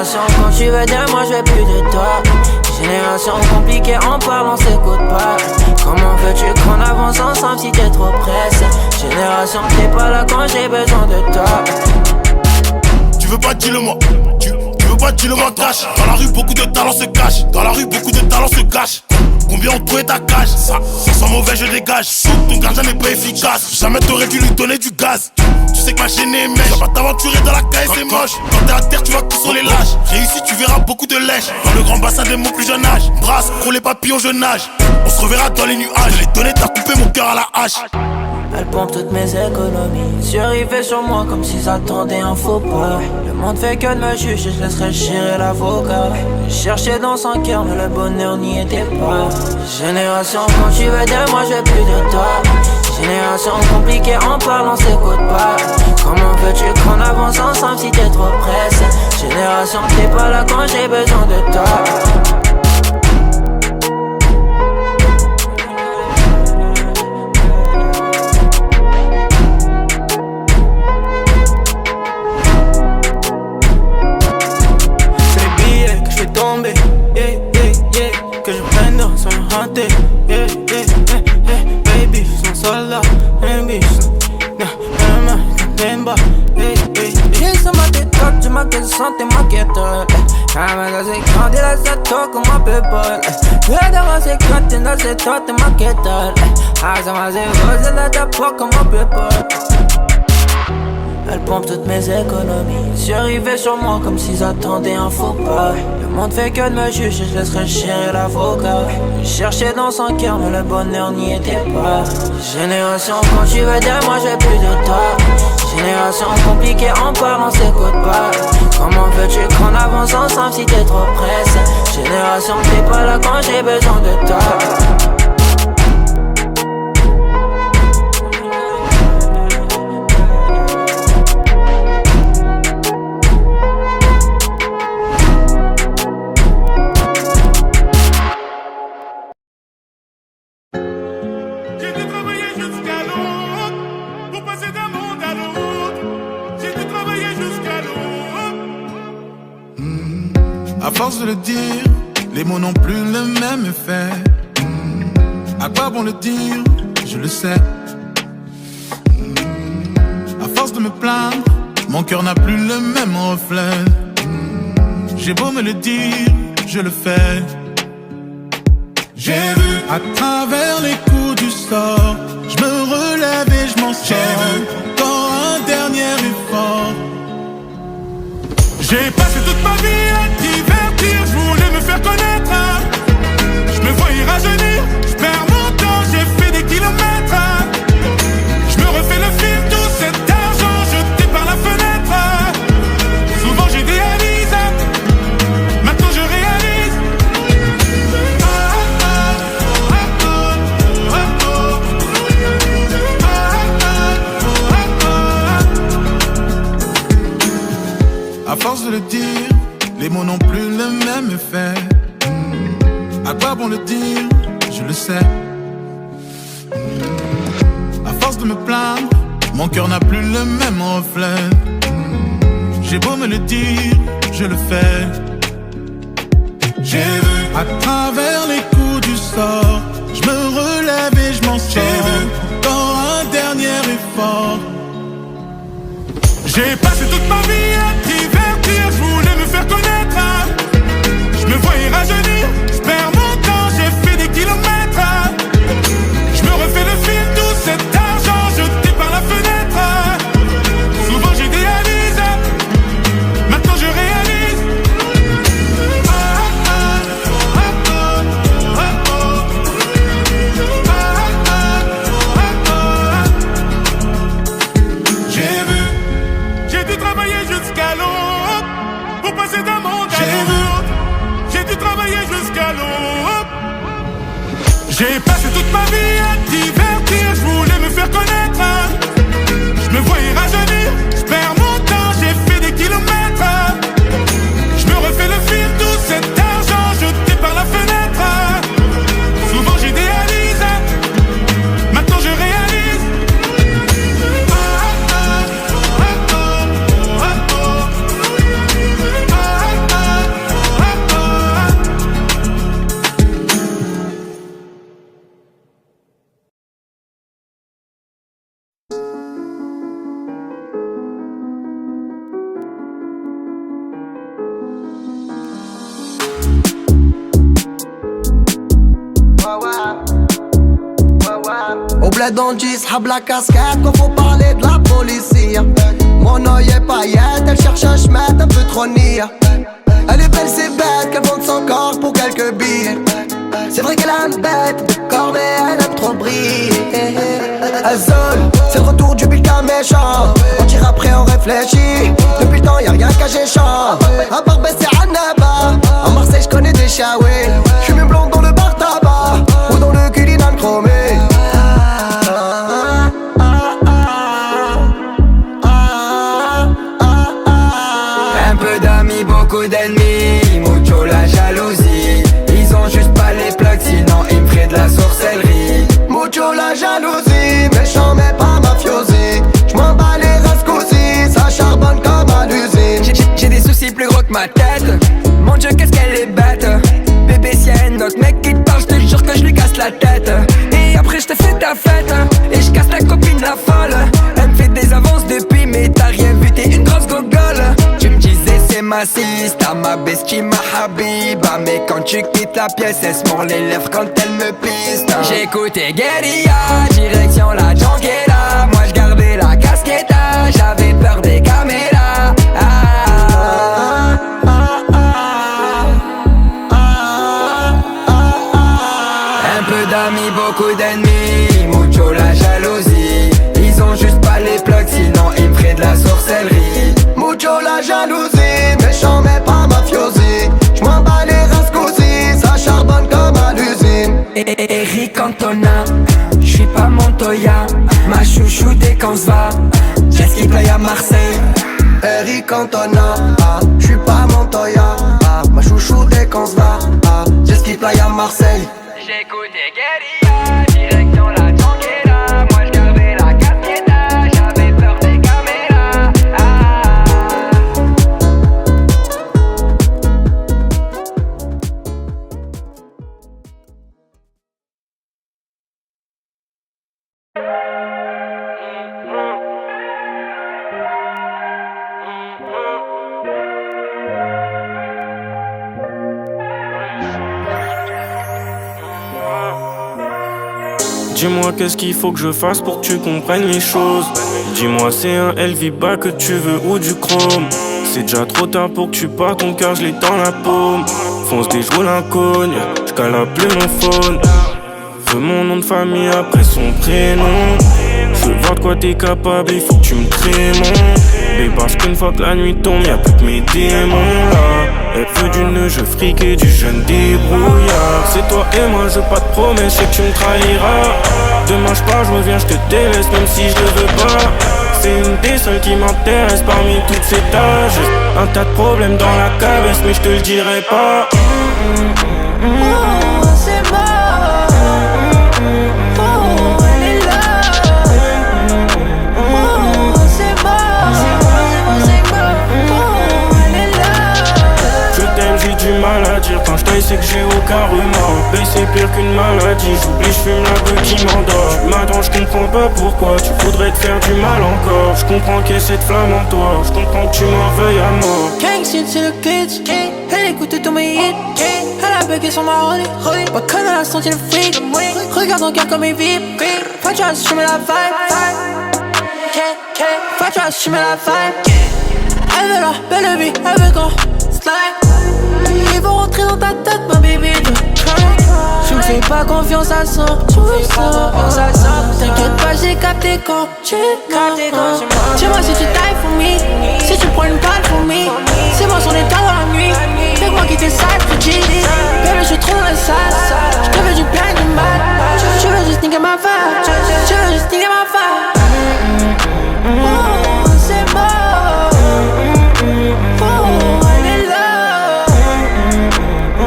Génération, quand tu veux de moi, je veux plus de toi. Génération compliquée, en parlant, on s'écoute pas. Comment veux-tu qu'on avance ensemble si t'es trop pressé? Génération, t'es pas là quand j'ai besoin de toi. Tu veux pas, dis-le-moi. Tu veux pas, dis-le-moi, cache. Dans la rue, beaucoup de talents se cachent. Dans la rue, beaucoup de talents se cachent. Combien ont trouvé ta cage? Ça sent mauvais, je dégage. Ton gardien n'est pas efficace. Jamais t'aurais dû lui donner du gaz. Tu sais que ma chaîne est mèche. Tu vas pas t'aventurer dans la caille, c'est moche. Quand t'es à terre, tu vois qu'ils sont les lâches. Réussi, tu verras beaucoup de lèche. Dans le grand bassin des mots plus jeune âge. Brasse, gros les papillons, je nage. On se reverra dans les nuages. Les données, t'as coupé mon cœur à la hache. Elle pompe toutes mes économies. Surrivé sur moi comme s'ils attendaient un faux pas. Le monde fait que de me juger, je laisserai chier l'avocat. Je cherchais dans son cœur, mais le bonheur n'y était pas. Génération, quand tu veux de moi, je veux plus de toi. Génération compliquée, en parlant, on s'écoute pas. Comment veux-tu qu'on avance ensemble si t'es trop pressé? Génération, t'es pas là quand j'ai besoin de toi. Tomber, yeah, yeah, yeah. Que je prenne dans son hanté, yeah, yeah, yeah, yeah. Baby, son soldat, baby, J'ai sur ma tête, tu m'as qu'elle santé, ma quête. Quand même, c'est quand il a cette talk, on m'appelle Paul. Tu es devant ces cantines, dans cette tête, ma quête. Ah, ça m'a c'est rose, là, t'as pas comme m'appelle Paul. Elle pompe toutes mes économies. Surrivé sur moi comme s'ils attendaient un faux pas. Le monde fait que de me juger, je laisserai chier l'avocat. Je cherchais dans son cœur, mais le bonheur n'y était pas. Génération, quand tu veux de moi, je veux plus de toi. Génération compliquée, en parlant, on s'écoute pas. Comment veux-tu qu'on avance ensemble si t'es trop pressé? Génération, t'es pas là quand j'ai besoin de toi. À force de le dire, les mots n'ont plus le même effet. À quoi bon le dire, je le sais. À force de me plaindre, mon cœur n'a plus le même reflet. J'ai beau me le dire, je le fais. J'ai vu à travers les coups du sort, je me relève et je m'en sors. J'ai vu encore un dernier effort. J'ai passé toute ma vie à divertir, je voulais me faire connaître. Je me voyais rajeunir, je perds mon temps, j'ai fait des kilomètres. Je me refais le film, tout cet argent jeté par la fenêtre. Souvent j'idéalise, maintenant je réalise. À force de le dire, les mots n'ont plus le même effet. À quoi bon le dire, je le sais. À force de me plaindre, mon cœur n'a plus le même reflet. J'ai beau me le dire, je le fais. J'ai vu à travers les coups du sort, je me relève et je m'en sors. J'ai vu encore un dernier effort. J'ai passé toute ma vie à divertir, je voulais me faire connaître. Je me voyais rajeunir, je perds mon temps, j'ai fait des kilomètres. Je me refais le film, tout cet argent jeté par la fenêtre. Souvent j'idéalise, maintenant je réalise. J'ai vu, j'ai dû travailler jusqu'à l'aube pour passer d'un monde à l'autre. J'ai dû travailler jusqu'à l'aube. J'ai passé toute ma vie à divertir, je voulais me faire connaître. Je me voyais rajeunir, je perds mon temps, j'ai fait des kilomètres. Je me refais le film, tout cet argent jeté par la fenêtre. Souvent j'idéalise, maintenant je réalise. Roulette dans le 10, hab la casquette quand faut parler de la police. Mon oeil est paillette, elle cherche un chemin un peu trop niais. Elle est belle, c'est bête, qu'elle vende son corps pour quelques billets. C'est vrai qu'elle a une bête de corps, mais elle aime trop briller. Elle zone, c'est le retour du bulletin méchant. On tire après, on réfléchit. Depuis le temps, y'a rien qu'à géchant. À part baisser à Naba. En Marseille, j'connais des chaoués. J'suis même blonde dans le bar tabac ou dans le culinane chromé. Un peu d'amis, beaucoup d'ennemis. Mucho la jalousie. Ils ont juste pas les plaques, sinon ils me feraient de la sorcellerie. Mucho la jalousie, méchant mais pas mafiosi. J'm'en bats les rascousis, ça charbonne comme à l'usine. J'ai des soucis plus gros que ma tête. Mon Dieu, qu'est-ce qu'elle est bête. Bébé, s'il y a un autre mec qui te parle, j'te jure que je lui casse la tête. Et après j'te fais ta fête. Et j'casse ta copine la folle. Elle me fait des avances depuis, mais t'as rien vu, t'es une grosse gogole. Tu me disais c'est ma sista, ma bestie, ma habiba. Mais quand tu quittes la pièce, elle se mord les lèvres quand elle me piste. J'écoutais Guerilla, direction la Janguela. Moi j'gardais la casquette, j'avais peur des caméras. Un peu d'amis, beaucoup d'ennemis. Mucho la jalousie. Ils ont juste pas les plugs, sinon ils me feraient de la sorcellerie. Mucho la jalousie, méchant mais pas mafiosi. J'm'en bats les rascousis, ça charbonne comme à l'usine. Eric Cantona, j'suis pas Montoya. Ma chouchou dès qu'on se va, qu'est-ce qu'il paye à Marseille. Eric Cantona, j'suis pas Montoya. Ma chouchou dès qu'on se va, j'ai ce qu'il play à Marseille. J'écoutais Guerilla, direction la Janguela. Moi j'gardais la casquette, j'avais peur des caméras. Dis-moi qu'est-ce qu'il faut que je fasse pour que tu comprennes les choses. Dis-moi c'est un LV bas que tu veux ou du chrome. C'est déjà trop tard pour que tu partes, ton cœur je l'ai dans la paume. Fonce des joues l'incogne, j'cale plus mon phone. Veux mon nom de famille après son prénom. Je veux voir de quoi t'es capable, il faut que tu me trémons. Mais parce qu'une fois que la nuit tombe, y'a plus que mes démons là. Elle veut du nœud, je fric et du jeune débrouillard. C'est toi et moi, je veux pas de promesses, je sais que tu me trahiras. Demain je pars, je reviens, je te délaisse même si je le veux pas. C'est une des seules qui m'intéresse parmi toutes ces tâches. Un tas de problèmes dans la cabesse, mais je te le dirai pas. C'est mort. Oh, elle est là. Oh, c'est mort. C'est mort. Oh, elle est là. Je t'aime, j'ai du mal à dire. Quand je taille, c'est que j'ai aucun remords. Mais c'est pire qu'une maladie. J'oublie, je fume la beuh qui m'endort. Tu m'attends, je comprends pas pourquoi. Tu voudrais te faire du mal encore. Je comprends qu'il y ait cette flamme en toi. Je comprends que tu m'en veuilles à mort. Gangsta c'est le glitch. Elle écoute tous mes hits. Elle a bugué sur ma rollie. Pas comme elle a senti le fric. Regarde ton cœur comme il vibre. Faut que tu assumes la vibe. Faut que tu assumes la vibe. Elle veut la belle vie, elle veut qu'on slide. Ils vont rentrer dans ta tête, ma baby. Je me fais pas confiance à 100%. T'inquiète pas, j'ai capté quand tu mens. Dis-moi si tu tailles for me, si tu prends une balle for me. C'est moi son état dans la nuit. Fais-moi quitter ça, petit. Baby, je suis trop dans le sale. Je te veux du bien et du mal. Tu veux juste niquer ma vibe. Tu veux juste niquer ma vibe. Oh, c'est mort. Oh, elle est là. Oh,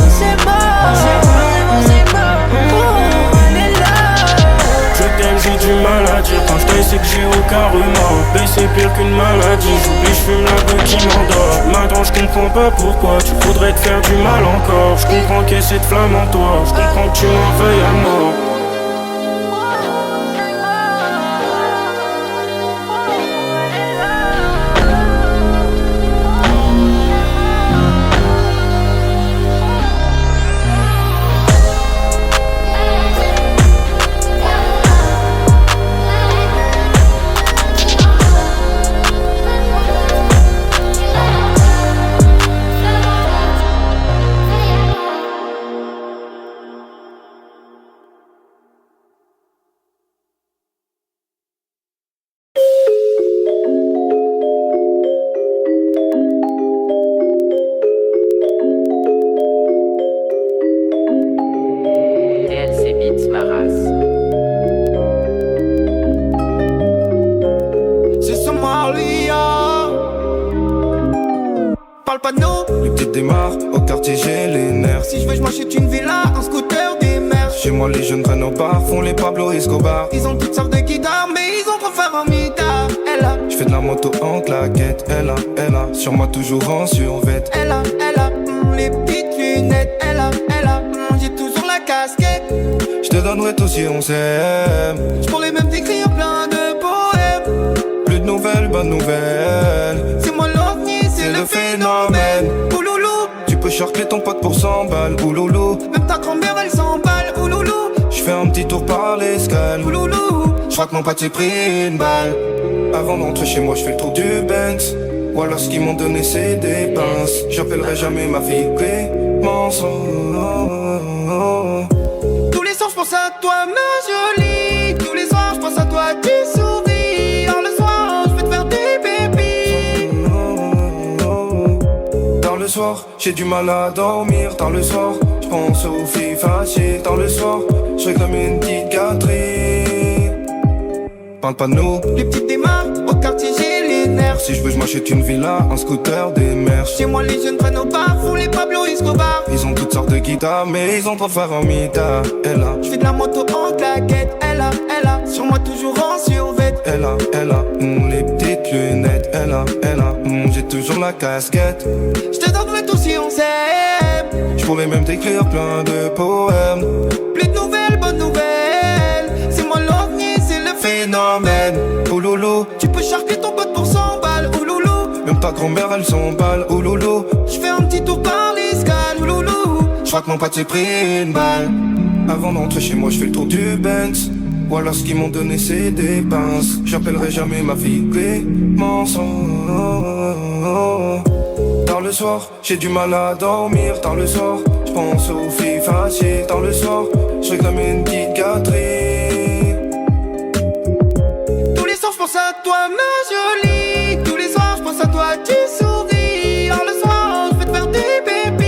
c'est mort. C'est mort. Oh, elle est là. Je t'aime, j'ai du mal à dire. Quand je taille, c'est que j'ai aucun remords. Mais c'est pire qu'une maladie. J'oublie, je fume la beuh qui m'endort. Maintenant, je comprends pas pourquoi tu voudrais te faire du mal encore. Je comprends qu'il y ait cette flamme en toi. Je comprends que tu m'en veuilles à mort. quartier j'ai les nerfs. Si je veux je m'achète une villa, un scooter, des mers. Chez moi les jeunes prennent au bar, font les Pablo Escobar. Ils ont toutes sortes de guitares mais ils ont trop faire en mitard. Elle a, je fais de la moto en claquette. Elle a, sur moi toujours en survêt. Elle a, les petites lunettes. Elle a, j'ai toujours la casquette. Je te donnerai tout si on s'aime. Je pourrais même t'écrire plein de poèmes. Plus de nouvelles, bonnes nouvelles. C'est moi l'ovni, c'est le phénomène. Ouloulou, tu peux charcler ton pote pour 100 balles. Ouloulou, même ta grand-mère elle s'emballe. Ouloulou, je fais un petit tour par l'escale. Ouloulou, je crois que mon pote s'est pris une balle. Avant d'entrer chez moi je fais le tour du Banks. Ou alors ce qu'ils m'ont donné c'est des pinces. J'appellerai jamais ma fille Clémence. Tous les soirs je pense à toi ma jolie. Tous les soirs je pense à toi tu souris. Alors le soir je vais te faire des bébés. Tard le soir j'ai du mal à dormir. Tard le soir je pense aux filles faciles. Tard le soir je réclame une petite gâterie. Parle pas de nous. Les petites démarres au quartier j'ai les nerfs. Si je veux je m'achète une villa, un scooter, des mers. Chez moi les jeunes prennent au bar, font les Pablo Escobar. Ils ont toutes sortes de guitares mais ils ont trop faire en mitard. Elle a, je fais de la moto en claquette. Elle a, sur moi toujours en survêt. Elle a, les petites lunettes. Elle a, j'ai toujours la casquette. Je te donnerai tout si on s'aime. Je pourrais même t'écrire plein de poèmes. Plus de nouvelles, bonnes nouvelles. C'est moi l'ovni, c'est le phénomène. Ouloulou, tu peux charquer ton pote pour 100 balles. Ouloulou, même ta grand-mère elle s'emballe. Ouloulou, je fais un petit tour par l'escale. Ouloulou, je crois que mon pote s'est pris une balle. Avant d'entrer chez moi je fais le tour du Benz. Ou alors ce qu'ils m'ont donné c'est des pinces. J'appellerai jamais ma fille Clémence. Tard le soir j'ai du mal à dormir. Tard le soir je pense aux filles faciles. Tard le soir je réclame une petite gâterie. Tous les soirs je pense à toi ma jolie. Tous les soirs je pense à toi tu souris. Alors le soir je vais te faire des bébés.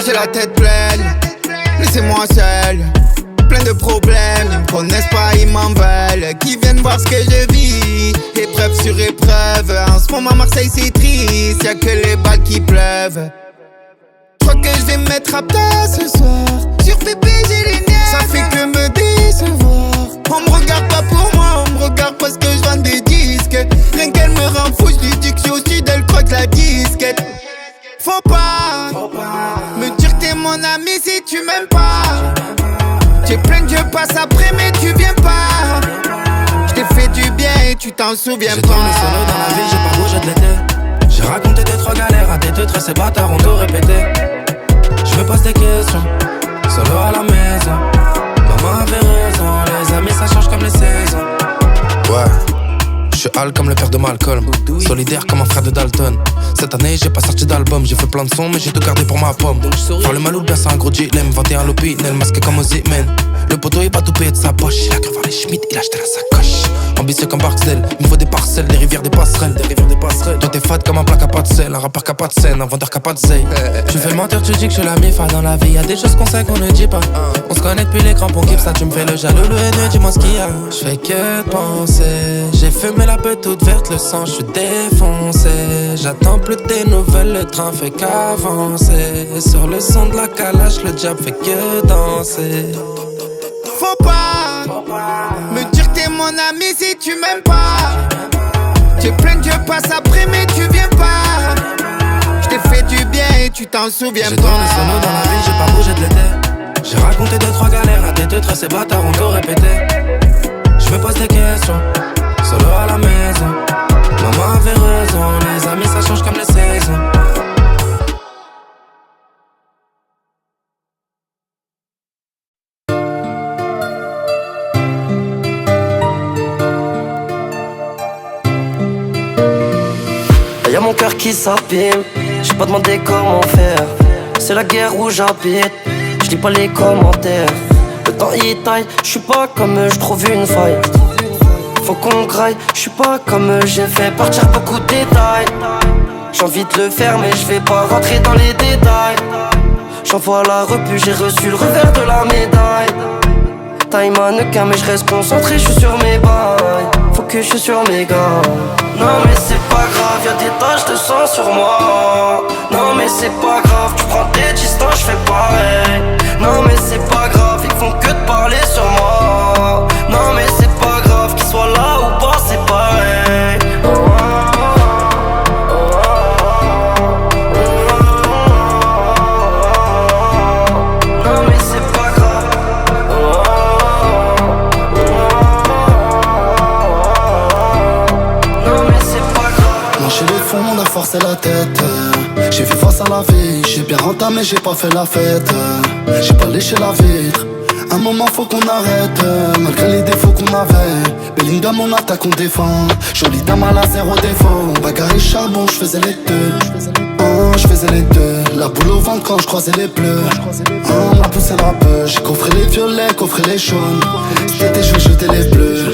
J'ai la tête pleine, laissez-moi seul. Plein de problèmes, ils me connaissent pas, ils m'en veulent. Qui viennent voir ce que je vis, épreuve sur épreuve. En ce moment Marseille c'est triste, y'a que les balles qui pleuvent. Je crois que je vais me mettre à plat ce soir. Sur pépé j'ai les nerfs, ça fait que me décevoir. On me regarde pas pour moi, on me regarde parce que je vends des disques. Rien qu'elle me rend fou, je lui dis que je suis au sud, elle croit que la disquette. Faut pas me dire que t'es mon ami si tu m'aimes pas. J'ai plein de jeux, passe après mais tu viens pas. J't'ai fait du bien et tu t'en souviens pas. J'ai tourné solo dans la vie, j'ai pas bougé de l'été. J'ai raconté tes trois galères à tes deux traits, ces bâtards ont tout répété. Je me pose des questions, solo à la maison. Maman avait raison, les amis ça change comme les saisons. Ouais. Je suis Al comme le père de Malcolm, solidaire comme un frère de Dalton. Cette année j'ai pas sorti d'album, j'ai fait plein de sons mais j'ai tout gardé pour ma pomme. Faire le mal ou bien c'est un gros dilemme, 21 l'opinel, masqué comme Ozyman. Le poteau il pas tout payé de sa poche, il a cru voir les Schmitt, il a acheté la sacoche. Ambitieux comme Barksdale, il me faut des parcelles, des rivières, des passerelles. Toi t'es fade comme un plat qui a pas de sel, un rappeur qui a pas de scène, un vendeur qui a pas de zeille. Tu fais mentir, tu dis que je suis la mifa dans la vie. Y'a des choses qu'on sait qu'on ne dit pas. On se connaît depuis les crampons, kiffe ça, tu me fais le jaloux, le haineux, dis-moi ce qu'il y a. Je fais que penser, j'ai fumé la peur toute verte, le sang, je suis défoncé. J'attends plus de nouvelles, le train fait qu'avancer. Sur le son de la calage, le diable fait que danser. Faut pas me dire que t'es mon ami si tu m'aimes pas. J'ai plein de jeux, passe après mais tu viens pas. J't'ai fait du bien et tu t'en souviens pas. J'ai tourné solo dans la vie, j'ai pas bougé de l'été. J'ai raconté deux trois galères à tes deux traits, ces bâtards ont tout répété. Je me pose des questions, solo à la maison. Maman avait raison, les amis ça change comme les saisons. y'a mon cœur qui s'abîme. J'ai pas demandé comment faire. C'est la guerre où j'habite. Je lis pas les commentaires. Le temps il taille. J'suis pas comme eux, j'trouve une faille. Faut qu'on graille. J'suis pas comme eux, j'ai fait partir beaucoup de détails. J'ai envie de le faire mais je vais pas rentrer dans les détails. J'envoie la repu, j'ai reçu le revers de la médaille. Taille mannequin mais je reste concentré, je suis sur mes bails. Faut que je suis sur mes gars. Non mais c'est pas grave, y'a des taches de sang sur moi. Non mais c'est pas grave, tu prends tes distances, je fais pareil. Non mais c'est pas grave, ils font que de parler sur moi. Non mais c'est pas grave, qu'ils soient là ou pas, c'est pareil. On a forcé la tête. J'ai fait face à la vie. J'ai bien entamé, j'ai pas fait la fête. J'ai pas léché la vitre. Un moment faut qu'on arrête. Malgré les défauts qu'on avait. Bellingham on attaque, on défend. Jolie dame à la zéro défaut. Bagarre et charbon, j'faisais les deux. J'faisais les deux. La boule au ventre quand j'croisais les bleus. On m'a poussé la peur. J'ai coffré les violets, coffré les jaunes. Cet été je vais jeter les bleus.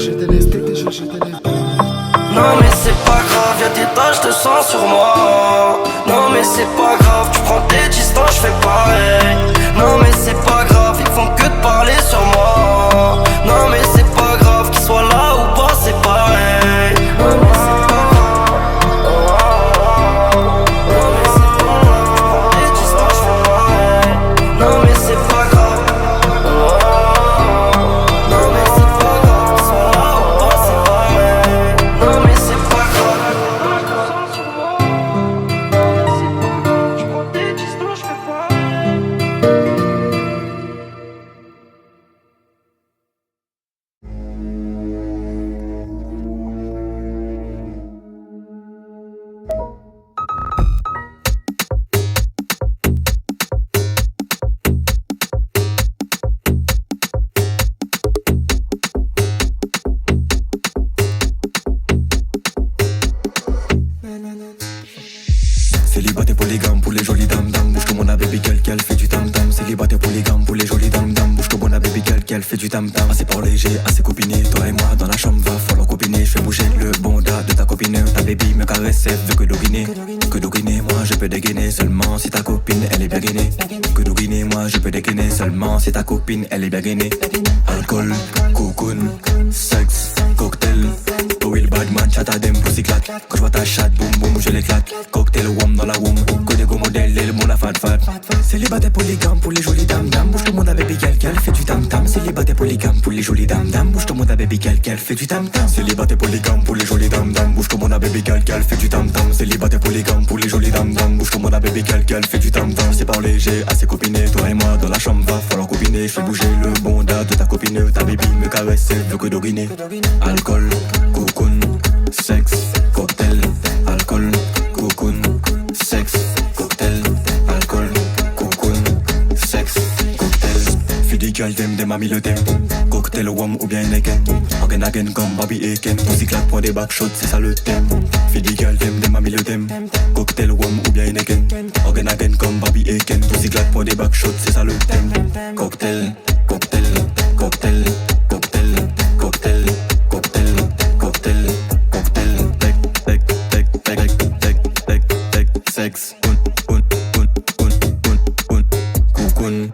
Non mais c'est pas grave, y'a des taches de sang sur moi. Non mais c'est pas grave, tu prends tes distances, je fais pareil. Non mais c'est pas grave, ils font que de parler sur moi. Non mais c'est pas grave, qu'ils soient là ou pas, c'est pareil. Non mais c'est pas grave. Non mais c'est pas grave, tu prends tes distances, je fais pareil. Non mais c'est pas grave. Non mais c'est pas grave, qu'ils soient là ou pas, c'est pareil. Non mais c'est pas grave. Je prends tes distances, je fais pareil. Célibataire polygame pour les jolies dames dames. Bouge comme on a baby girl qu'elle fait du tam tam. Célibataire polygame pour les jolies dames dames. Bouge comme on a baby girl qu'elle fait du tam tam. Assez parlé, j'ai assez copiné. Toi et moi dans la chambre va falloir copiner. Je fais bouger le bonda de ta copine. Ta baby me caresse, elle veut que doguiner. Que doguiner, moi je peux dégainer seulement si ta copine elle est bien gainée. Que doguiner, moi je peux dégainer seulement si ta copine elle est bien gainée. Alcool, cocoon, sexe, cocktail. Will Badman, chat à dem, pussy claque. Quand je vois ta chatte, boum boum, je l'éclate. Cocktail wom dans la womb. Code go modèle, et le monde a fat fat. Célibataire polygame pour les jolies dames dames. Bouge tout le monde à baby girl qu'elle fait du tam tam. Célibataire polygame pour les jolies dames dames. Bouge tout le monde à baby girl qu'elle fait du tam tam. Célibataire polygame pour les jolies dames dames. Bouge tout le monde à baby girl qu'elle fait du tam tam. Célibataire polygame pour les jolies dames dames. Bouge tout le monde à baby girl qu'elle fait du tam tam. C'est parlé, j'ai assez copiné. Toi et moi dans la chambre va falloir copiner. Je fais bouger le bonda de ta copine. Ta baby me caresse, elle veut que doguiner. Alcool, cocoon, sexe, cocktail. Alcool, cocoon, sexe, cocktail. Alcool, cocoon, sexe, cocktail. Fidi girl dem mami le thème. Cocktail wom ou bien Eken. Again again comme Bobby Eken. Pussy clap pour des backshots, c'est ça le thème. Fidi girl dem mami le thème. Cocktail wom ou bien Eken. Again again comme Bobby Eken. Pussy clap pour des backshots, c'est ça le thème. Cocktail, cocktail, cocktail, cocktail, cocktail, cocktail, cocktail, cocktail, tec tec tec tec tec tec tec sexe, cocoon.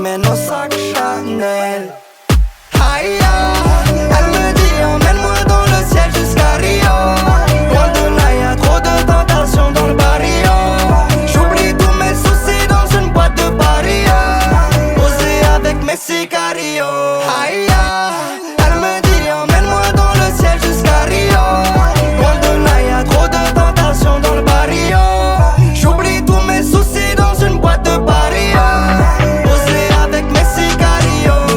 met nos sacs Chanel. Aïe, elle me dit emmène-moi dans le ciel jusqu'à Rio. Loin de là y'a trop de tentations dans le barrio. J'oublie tous mes soucis dans une boîte de Paris. Posé avec mes sicarios. Aïe, elle me dit emmène-moi dans le ciel jusqu'à Rio. Loin de là y'a trop de tentations dans le barrio. J'oublie tous mes soucis dans une boîte de Paris. Posé avec mes sicarios.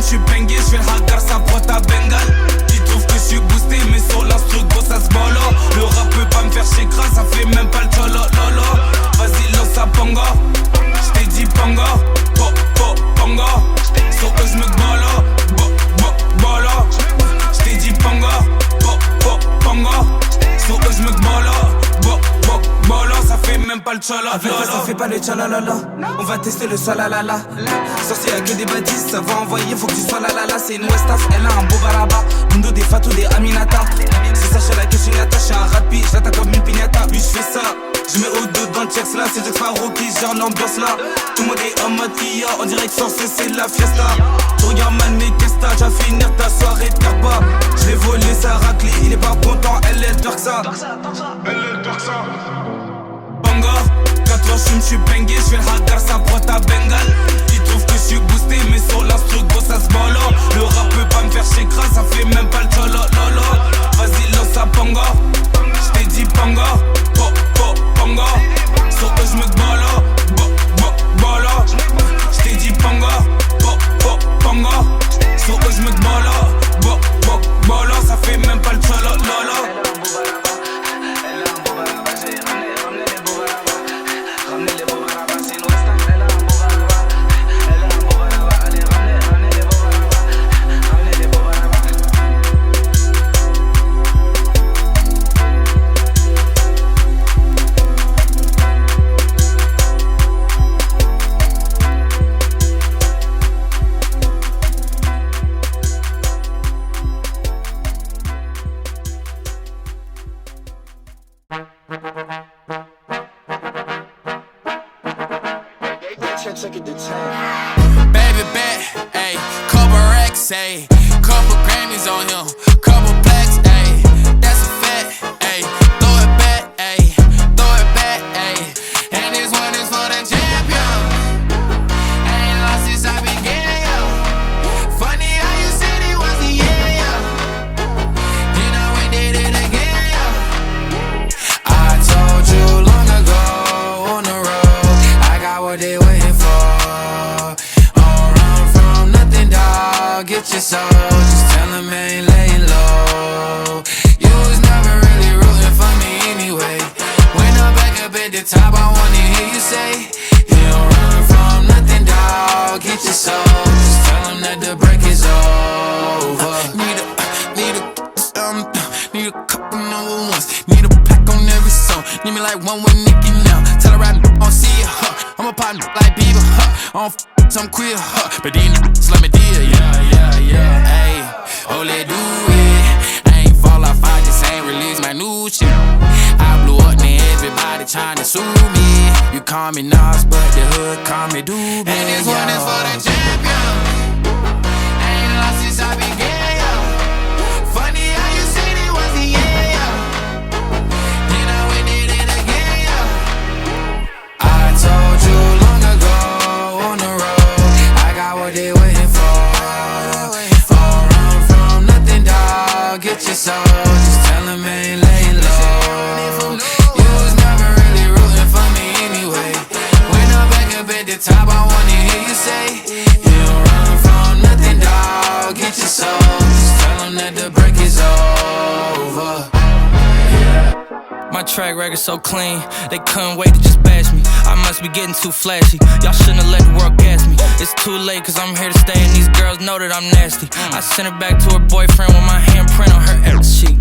J'suis bengué, j'fais le hagar, ça prend ta bengale. Qui trouve que j'suis boosté, mais sur l'instru, gros ça se bolo. Le rap peut pas me faire chier gras, ça fait même pas le cholo, lolo. Vas-y, lance ça pongo. J't'ai dit pongo, pongo. Sur eux j'me bolo, bolo. J't'ai dit pongo, pongo. Sur eux j'me bolo, bolo. Ça fait même pas le cholo, lolo. Ça fait pas le chalalala. On va tester le salalala. Sorcier y'a que des bâtisses, ça va envoyer, faut que tu sois la. C'est une Westaf, elle a un beau baraba. Mundo des Fatou, des Aminata. C'est Sacha la que je l'attache, j'suis un rapi, j'attaque comme une pignata. Oui j'fais ça, j'mets au dos dans le checks là. C'est Jack Sparrow qui gère l'ambiance là. Tout le monde est en mode IA, on dirait que sorcier c'est la fiesta. Tu regardes mal mais qu'est-ce que t'as, déjà finir ta soirée de carpa. J'l'ai volé sa raclée, il est pas content, elle est dark ça. Bongo, 4 ans j'suis bengué, j'fais le hagar, ça prend ta bengale. Ils trouvent que j'suis boosté, mais sur l'instru, gros ça se bolo. Le rap peut pas me faire chier gras, ça fait même pas le cholo, lolo. Vas-y, lance ça pongo. J't'ai dit pongo, pongo. Sur eux j'me bolo, bolo. J't'ai dit pongo, pongo. Sur eux j'me bolo, bolo. Ça fait même pas le cholo, lolo. Baby bet, ayy, couple racks, ayy, couple Grammys on him, couple plaques, ayy, that's a fact, ayy, throw it back, ayy, ayy, and this one is for the champion. Ain't lost since I began, yo. Funny how you said it was the year, yo. You know we did it again, yo. I told you long ago on the road, I got what they waiting for. Get your soul, just tell him I ain't laying low. You was never really rooting for me anyway. When I'm back up at the top, I wanna hear you say, you don't run from nothing, dawg. Get your soul, just tell him that the break is over. Need a couple number ones. Need a pack on every song. Need me like one with Nicki now. Tell her I don't see ya, huh. I'm a partner like Bieber, huh. I don't I'm queer, huh. But these niggas let me deal, yeah. Ayy, oh, let's do it. I ain't fall off, I just ain't release my new shit. I blew up, now everybody tryna sue me. You call me Nas, but the hood call me Doobie. And this one is for the champion. Ain't lost since I began, yo. Funny how you said it was the year, yo. You know we did it again, yo. I told you long ago on the road, what they waiting for. Don't run from nothing, dawg. Get your soul, just tell him I ain't laying low. You was never really rooting for me anyway. When I'm back up at the top, I wanna hear you say, you don't run track record so clean, they couldn't wait to just bash me. I must be getting too flashy, y'all shouldn't have let the world gas me. It's too late cause I'm here to stay and these girls know that I'm nasty. I sent her back to her boyfriend with my handprint on her ass cheek.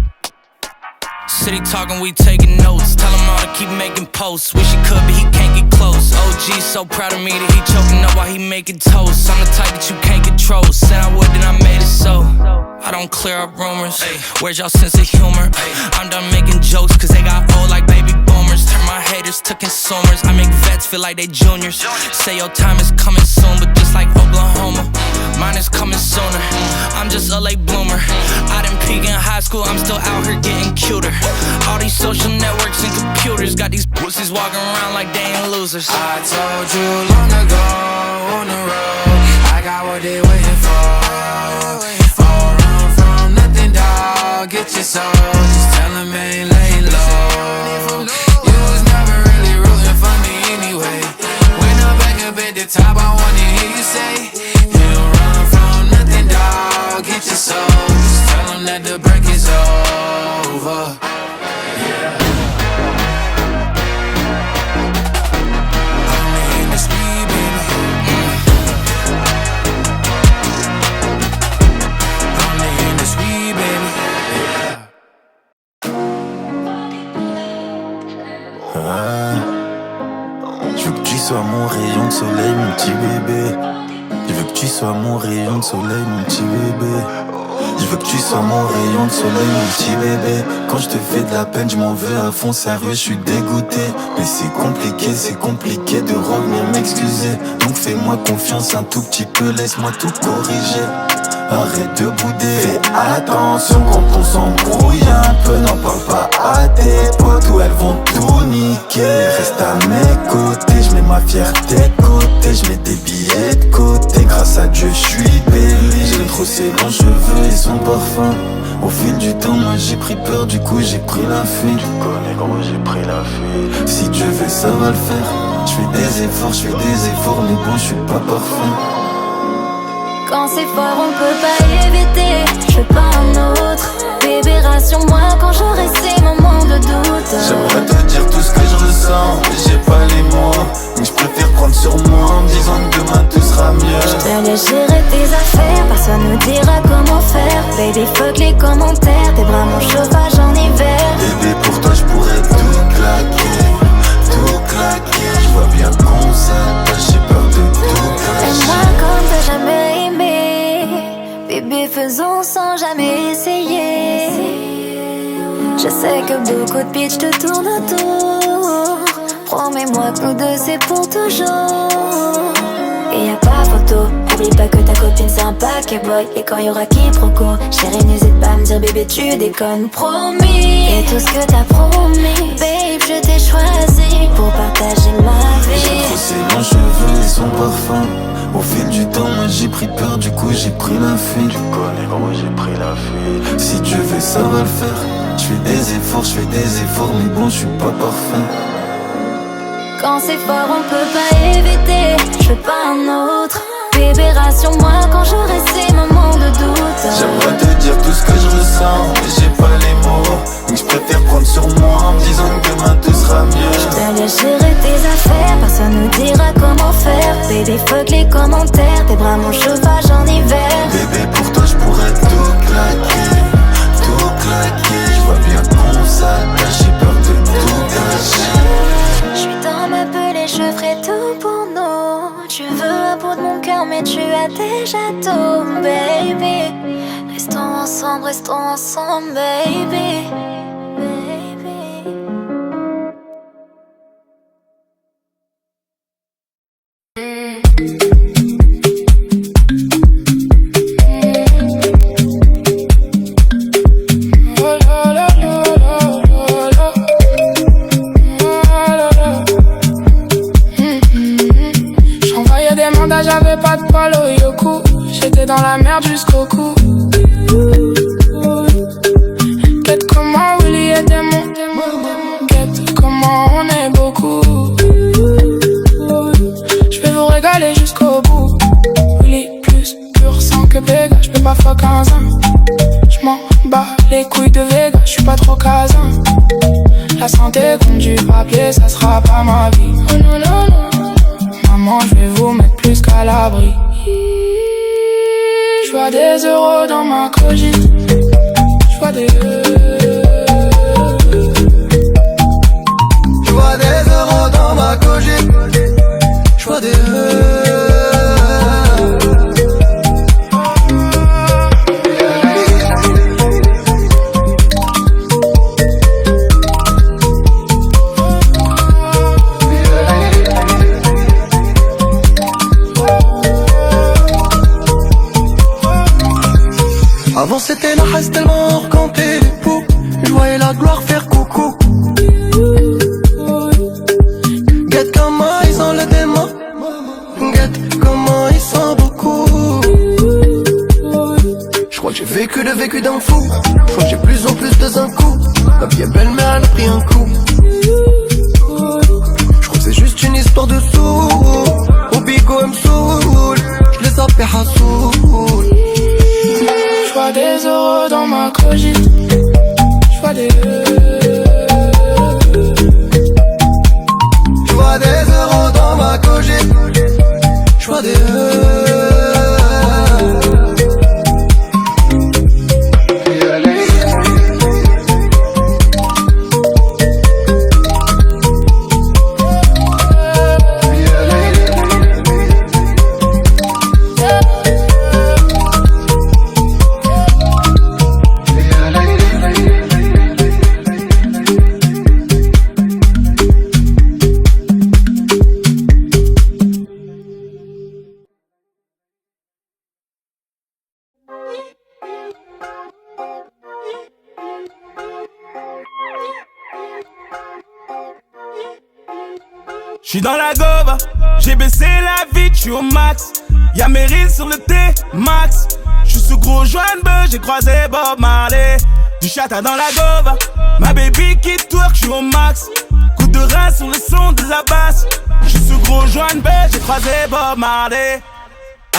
City talking, we taking notes. Tell him all to keep making posts. Wish he could, but he can't get close. OG so proud of me that he choking up while he making toast. I'm the type that you can't control. Said I would, then I made it so. I don't clear up rumors. Where's y'all sense of humor? I'm done making jokes cause they got old like baby boomers. Turn my haters to consumers. I make vets feel like they juniors. Say your time is coming soon, but just like Oklahoma, mine is coming sooner. I'm just a late bloomer. I didn't peak in high school, I'm still out here getting cuter. All these social networks and computers got these pussies walking around like they ain't losers. I told you long ago on the road, I got what they waiting for. All run from nothing, dog. Get your soul, just tell them ain't laying low. You was never really rooting for me anyway. When I'm back up at the top, I wanna hear you say, you don't run from nothing, dog. Get your soul, just tell them that the break is over. Je veux que tu sois mon rayon de soleil, mon petit bébé. Je veux que tu sois mon rayon de soleil, mon petit bébé. Je veux que tu sois mon rayon de soleil, mon petit bébé. Quand je te fais de la peine, je m'en veux à fond, sérieux, je suis dégoûté. Mais c'est compliqué de revenir m'excuser. Donc fais-moi confiance un tout petit peu, laisse-moi tout corriger. Arrête de bouder, fais attention quand on s'embrouille un peu. N'en parle pas à tes potes ou elles vont tout niquer. Reste à mes côtés, je mets ma fierté de côté. Je mets des billets de côté, grâce à Dieu je suis béni. J'ai trop ses longs cheveux et son parfum. Au fil du temps moi j'ai pris peur, du coup j'ai pris la fuite. Tu connais gros, j'ai pris la fuite. Si Dieu veut ça va le faire. Je fais des efforts, mais bon je suis pas parfait. Quand c'est fort on peut pas éviter, je veux pas un autre. Bébé rassure-moi quand j'aurai ces moments de doute. J'aimerais te dire tout ce que je ressens, mais j'ai pas les mots. Mais je préfère prendre sur moi en me disant que demain tout sera mieux. Je te laisse gérer tes affaires, personne ne dira comment faire. Baby fuck les commentaires, t'es vraiment chauffage en hiver. Bébé pour toi je pourrais tout claquer, tout claquer. Je vois bien qu'on s'attache, j'ai peur de tout cracher. Aime-moi comme t'as jamais aimé, bébé faisons sans jamais essayer. Je sais que beaucoup de bitches te tournent autour. Promets-moi que nous deux c'est pour toujours. Et y'a pas photo, oublie pas que ta copine c'est un paquet boy. Et quand y'aura quiproquo, chérie n'hésite pas à me dire bébé tu déconnes, promis. Et tout ce que t'as promis, babe je t'ai choisi pour partager ma vie. J'ai trop ses longs cheveux et son parfum. Au fil du temps moi j'ai pris peur, du coup j'ai pris la fuite. Tu connais gros, j'ai pris la fuite. Si Dieu veut ça va le faire. Je fais des efforts, mais bon je suis pas parfait. Quand c'est fort on peut pas éviter, je veux pas un autre. Bébé rassure-moi quand j'aurai ces moments de doute. J'aimerais te dire tout ce que je ressens, mais j'ai pas les mots. Donc je préfère prendre sur moi en me disant que demain tout sera mieux. Je te laisse gérer tes affaires, personne ne dira comment faire. Baby fuck les commentaires, t'es vraiment chauffage en hiver. Bébé pour toi je pourrais tout claquer, tout claquer. Je vois bien qu'on s'attache, j'ai peur de tout gâcher. Je suis dans ma bulle et je ferai tout pour nous. Tu veux un bout de mon cœur mais tu as déjà tout, baby. Restons ensemble, baby. J'avais pas de poil au yoku, j'étais dans la merde jusqu'au cou. Quête comment Willy est démon, quête comment on est beaucoup. J'vais vous régaler jusqu'au bout. Willy plus pur sang que Vega, j'peux pas fuck un zin. J'm'en bats les couilles de Vega, j'suis pas trop casin. La santé compte du papier, ça sera pas ma vie. Oh non, non, non. Maman, je vais vous mettre plus qu'à l'abri. J'vois des euros dans ma cogite. J'vois des J'vois des euros dans ma cogite. J'vois des Avant c'était la hasse tellement recanté les poux. Je voyais la gloire faire coucou. Guette comment ils ont le démon. Guette comment ils sont beaucoup. Je crois que j'ai vécu d'un fou. Je crois que j'ai plus en plus de un coup. La vie est belle mais elle a pris un coup. Je crois que c'est juste une histoire de sous. Au bigo elle me saoule. Je les appelle Hassoul. J'vois des euros dans ma cogite. J'vois des J'vois des euros dans ma cogite. J'vois des J'suis dans la gova, j'ai baissé la vitre, j'suis au max. Y'a Meryl sur le T-Max. J'suis sous gros joint de bœuf, j'ai croisé Bob Marley. Du chata dans la gova, ma baby qui twerk, j'suis au max. Coup de rein sur le son de la basse. J'suis sous gros joint de bœuf, j'ai croisé Bob Marley.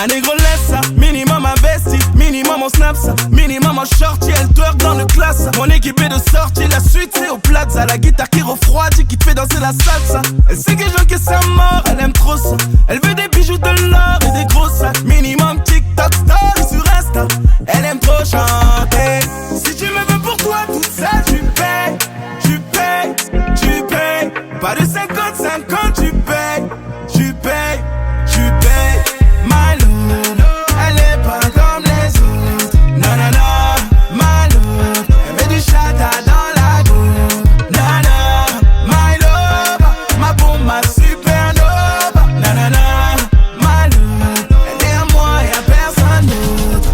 Un négro laisse ça, minimum investi, minimum on snap ça, minimum en shorty, elle twerk dans le classe. Mon équipe est de sortie, la suite c'est au plaza. La guitare qui refroidit, qui te fait danser la salsa. Elle sait que j'encaisse sa mort, elle aime trop ça. Elle veut des bijoux de l'or et des gros sacs. Minimum TikTok, story sur Insta. Elle aime trop chanter. Si tu me veux pour toi toute seule, tu payes, tu payes, tu payes. Pas de 50-50, tu payes, tu payes, tu payes. My love, elle est pas comme les autres. Non, non, non, my love, elle met du chata dans la go. Non, non, my love, ma bombe, ma supernova. Non, non, non, my love, elle est à moi et à personne d'autre.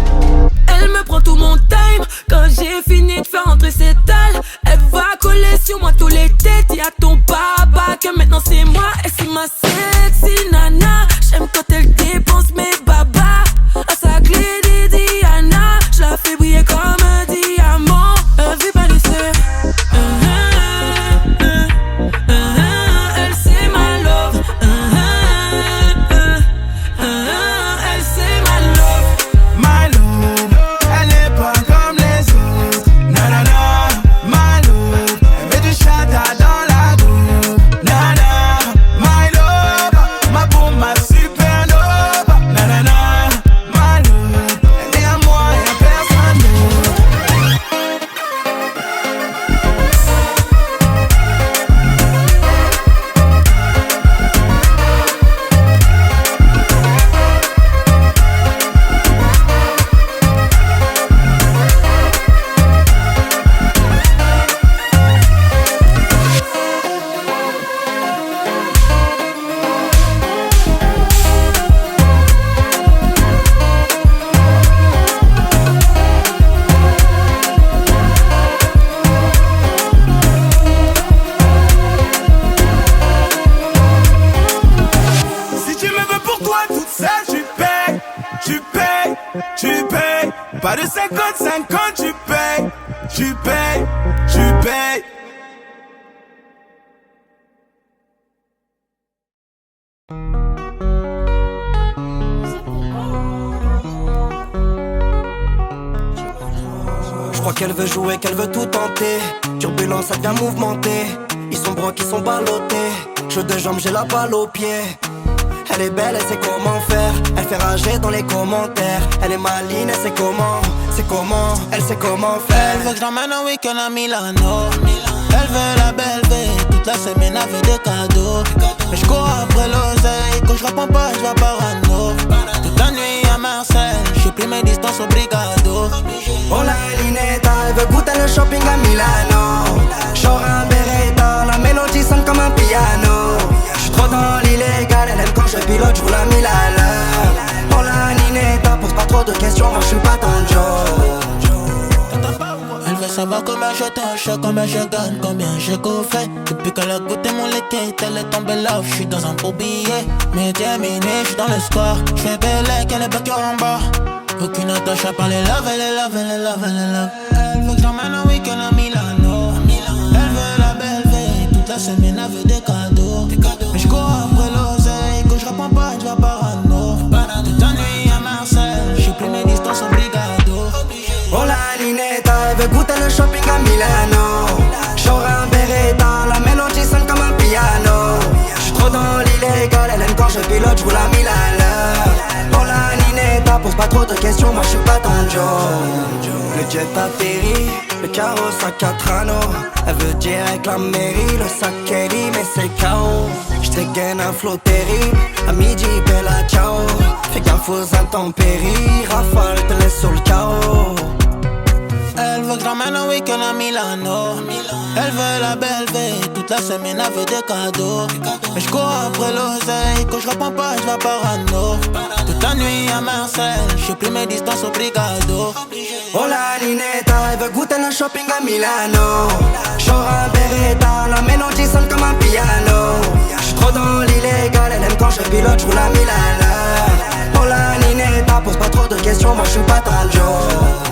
Elle me prend tout mon time. Quand j'ai fini de faire entrer ses dalles, elle va coller sur moi tous les têtes. Y'a ton papa que maintenant c'est moi. Et c'est ma sexy nana. J'aime quand elle dépense mes babas. À sa clé des Diana, je la fais briller comme un diamant. Vu par les yeux. Elle c'est ma love. Elle c'est ma love. My love, elle est pas comme les autres. Non, non, non, my love, elle met du chata dans la go. Non, non, my love, ma bombe, ma supernova. Non, non, non, my love, elle est à moi et à personne d'autre. Si tu me veux pour toi toute seule, tu payes, tu payes, tu payes. Pas de 50-50, tu payes, tu payes, tu payes. Je crois qu'elle veut jouer, qu'elle veut tout tenter. Turbulence, ça devient mouvementé. Ils sont brocs, ils sont ballottés. Jeu de jambes, j'ai la balle au pied. Elle est belle, elle sait comment faire. Elle fait rager dans les commentaires. Elle est maligne, elle sait comment. Elle sait comment faire. Elle veut que je l'emmène un week-end à Milano. Elle veut la belle vie, toute la semaine avec des cadeaux. Mais je cours après l'oseille, quand je réponds pas, je vais parano. Toute la nuit à Marseille, j'ai pris mes distances au brigado. Oh la Linetta, elle veut goûter le shopping à Milano. J'aurai un Beretta, la mélodie sonne comme un piano. J'suis trop dans l'illégal, elle aime quand je pilote, j'roule à 1000 à l'heure. Oh la Linetta, pose pas trop de questions, moi j'suis pas ton Joe. Elle veut savoir combien je touche, combien je gagne, combien j'ai fait. Depuis qu'elle a goûté mon liquide, elle est tombée là, j'suis dans un beau billet. Midi à minuit, j'suis dans le score, j'fais belle, qu'elle est back en bas. Aucune attache à parler, love, elle est love. Elle veut que j'emmène un week-end à Milano. Elle veut la belle vie, toute la semaine avec des cadeaux. Mais j'cours après l'oseille, quand je réponds pas, je vais parano. Toute la nuit à Marseille, j'ai pris mes distances au brigado. Oh la Linetta, elle veut goûter le shopping à Milano. J'aurai un Beretta, la mélodie sonne comme un piano. J'suis trop dans l'illégal, elle aime quand je pilote, j'roule à 1000 à l'heure. Oh la Linetta, pose pas trop de questions, moi j'suis pas ton Joe. Le jet atterrit, le carrosse à 4 anneaux. Elle veut direct la mairie, le sac Kelly, mais c'est KO. J't'égaine un flow terrible, à midi bella ciao. Fais gaffe aux intempéries, rafale te laisse sur le chaos. Elle veut que j'emmène un week-end à Milano. Elle veut la belle vie, toute la semaine avec des cadeaux. Mais je cours après l'oseille, quand je réponds pas, je vais parano. Toute la nuit à Marseille, j'ai pris mes distances au brigado. Oh la Linetta, elle veut goûter le shopping à Milano. J'aurai un Beretta, la mélodie sonne comme un piano. J'suis trop dans l'illégal, elle aime quand je pilote, j'roule à 1000 à l'heure. Oh la Linetta, pose pas trop de questions, moi j'suis pas ton Joe.